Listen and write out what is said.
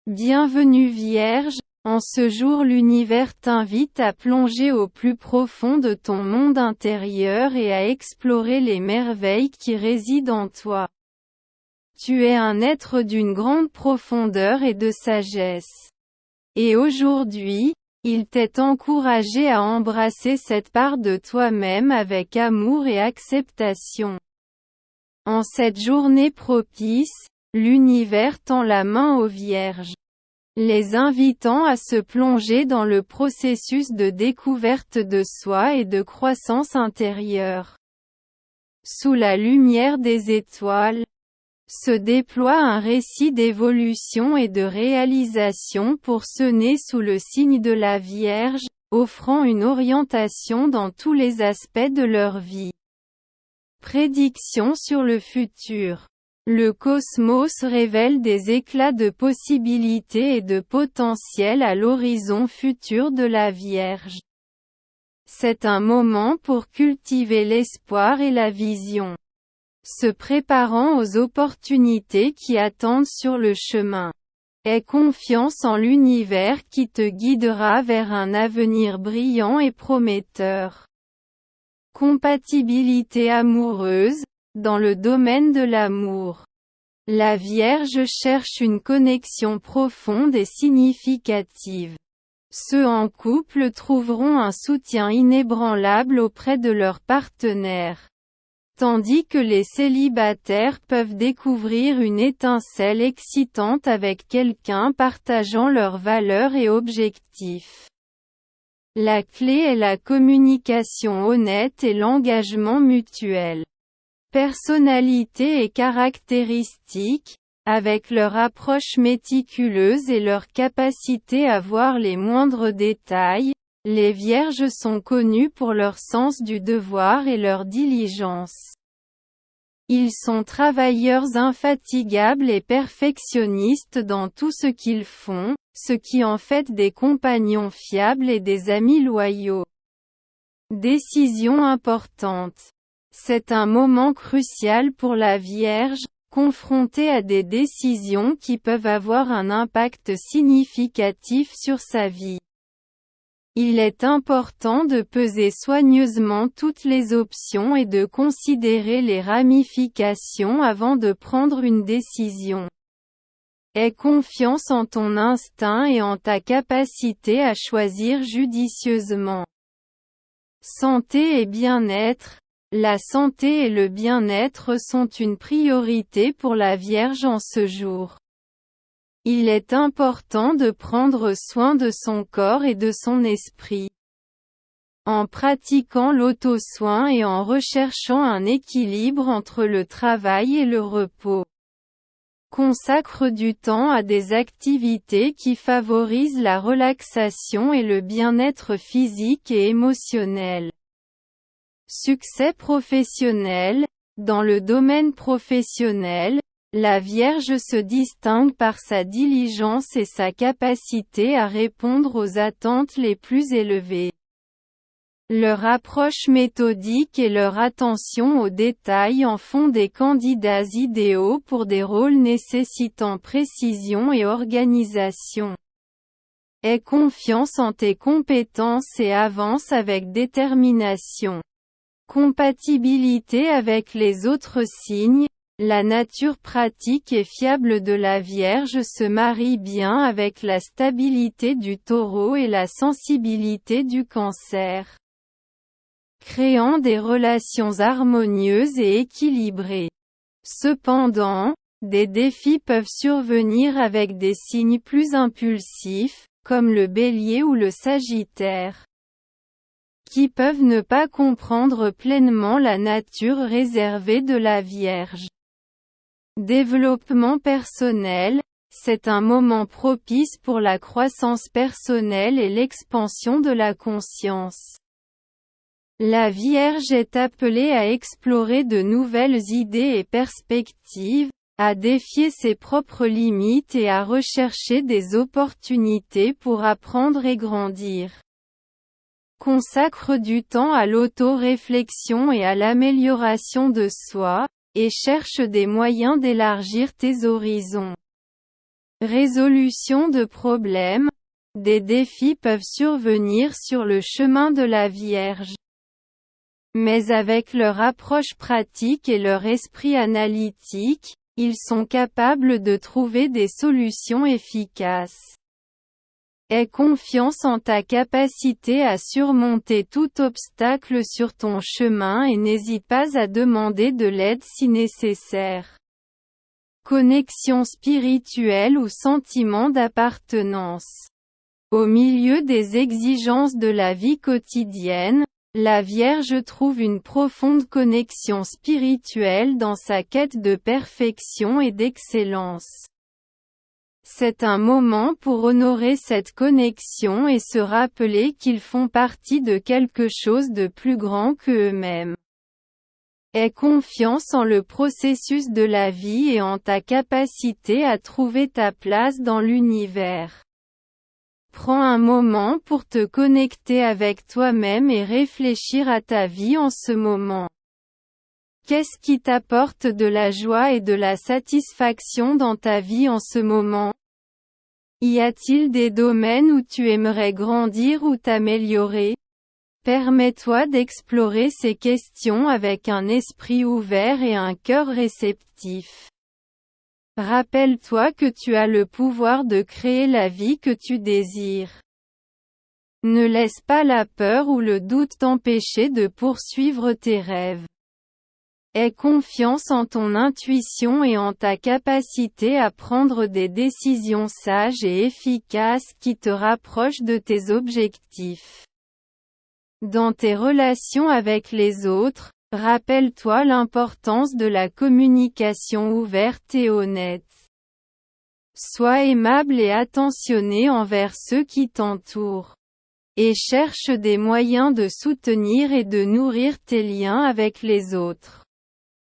Bienvenue Vierge, en ce jour l'univers t'invite à plonger au plus profond de ton monde intérieur et à explorer les merveilles qui résident en toi. Tu es un être d'une grande profondeur et de sagesse. Et aujourd'hui, il t'est encouragé à embrasser cette part de toi-même avec amour et acceptation. En cette journée propice, l'univers tend la main aux Vierges, les invitant à se plonger dans le processus de découverte de soi et de croissance intérieure. Sous la lumière des étoiles, se déploie un récit d'évolution et de réalisation pour ceux nés sous le signe de la Vierge, offrant une orientation dans tous les aspects de leur vie. Prédiction sur le futur. Le cosmos révèle des éclats de possibilités et de potentiel à l'horizon futur de la Vierge. C'est un moment pour cultiver l'espoir et la vision, se préparant aux opportunités qui attendent sur le chemin. Aie confiance en l'univers qui te guidera vers un avenir brillant et prometteur. Compatibilité amoureuse. Dans le domaine de l'amour, la Vierge cherche une connexion profonde et significative. Ceux en couple trouveront un soutien inébranlable auprès de leur partenaire, tandis que les célibataires peuvent découvrir une étincelle excitante avec quelqu'un partageant leurs valeurs et objectifs. La clé est la communication honnête et l'engagement mutuel. Personnalité et caractéristiques, avec leur approche méticuleuse et leur capacité à voir les moindres détails, les Vierges sont connus pour leur sens du devoir et leur diligence. Ils sont travailleurs infatigables et perfectionnistes dans tout ce qu'ils font, ce qui en fait des compagnons fiables et des amis loyaux. Décision importante. C'est un moment crucial pour la Vierge, confrontée à des décisions qui peuvent avoir un impact significatif sur sa vie. Il est important de peser soigneusement toutes les options et de considérer les ramifications avant de prendre une décision. Aie confiance en ton instinct et en ta capacité à choisir judicieusement. Santé et bien-être. La santé et le bien-être sont une priorité pour la Vierge en ce jour. Il est important de prendre soin de son corps et de son esprit. En pratiquant l'auto-soin et en recherchant un équilibre entre le travail et le repos. Consacre du temps à des activités qui favorisent la relaxation et le bien-être physique et émotionnel. Succès professionnel. Dans le domaine professionnel, la Vierge se distingue par sa diligence et sa capacité à répondre aux attentes les plus élevées. Leur approche méthodique et leur attention aux détails en font des candidats idéaux pour des rôles nécessitant précision et organisation. Aie confiance en tes compétences et avance avec détermination. Compatibilité avec les autres signes. La nature pratique et fiable de la Vierge se marie bien avec la stabilité du Taureau et la sensibilité du Cancer, créant des relations harmonieuses et équilibrées. Cependant, des défis peuvent survenir avec des signes plus impulsifs, comme le Bélier ou le Sagittaire, qui peuvent ne pas comprendre pleinement la nature réservée de la Vierge. Développement personnel. C'est un moment propice pour la croissance personnelle et l'expansion de la conscience. La Vierge est appelée à explorer de nouvelles idées et perspectives, à défier ses propres limites et à rechercher des opportunités pour apprendre et grandir. Consacre du temps à l'auto-réflexion et à l'amélioration de soi, et cherche des moyens d'élargir tes horizons. Résolution de problèmes. Des défis peuvent survenir sur le chemin de la Vierge. Mais avec leur approche pratique et leur esprit analytique, ils sont capables de trouver des solutions efficaces. Aie confiance en ta capacité à surmonter tout obstacle sur ton chemin et n'hésite pas à demander de l'aide si nécessaire. Connexion spirituelle ou sentiment d'appartenance. Au milieu des exigences de la vie quotidienne, la Vierge trouve une profonde connexion spirituelle dans sa quête de perfection et d'excellence. C'est un moment pour honorer cette connexion et se rappeler qu'ils font partie de quelque chose de plus grand qu'eux-mêmes. Aie confiance en le processus de la vie et en ta capacité à trouver ta place dans l'univers. Prends un moment pour te connecter avec toi-même et réfléchir à ta vie en ce moment. Qu'est-ce qui t'apporte de la joie et de la satisfaction dans ta vie en ce moment? Y a-t-il des domaines où tu aimerais grandir ou t'améliorer? Permets-toi d'explorer ces questions avec un esprit ouvert et un cœur réceptif. Rappelle-toi que tu as le pouvoir de créer la vie que tu désires. Ne laisse pas la peur ou le doute t'empêcher de poursuivre tes rêves. Aie confiance en ton intuition et en ta capacité à prendre des décisions sages et efficaces qui te rapprochent de tes objectifs. Dans tes relations avec les autres, rappelle-toi l'importance de la communication ouverte et honnête. Sois aimable et attentionné envers ceux qui t'entourent. Et cherche des moyens de soutenir et de nourrir tes liens avec les autres.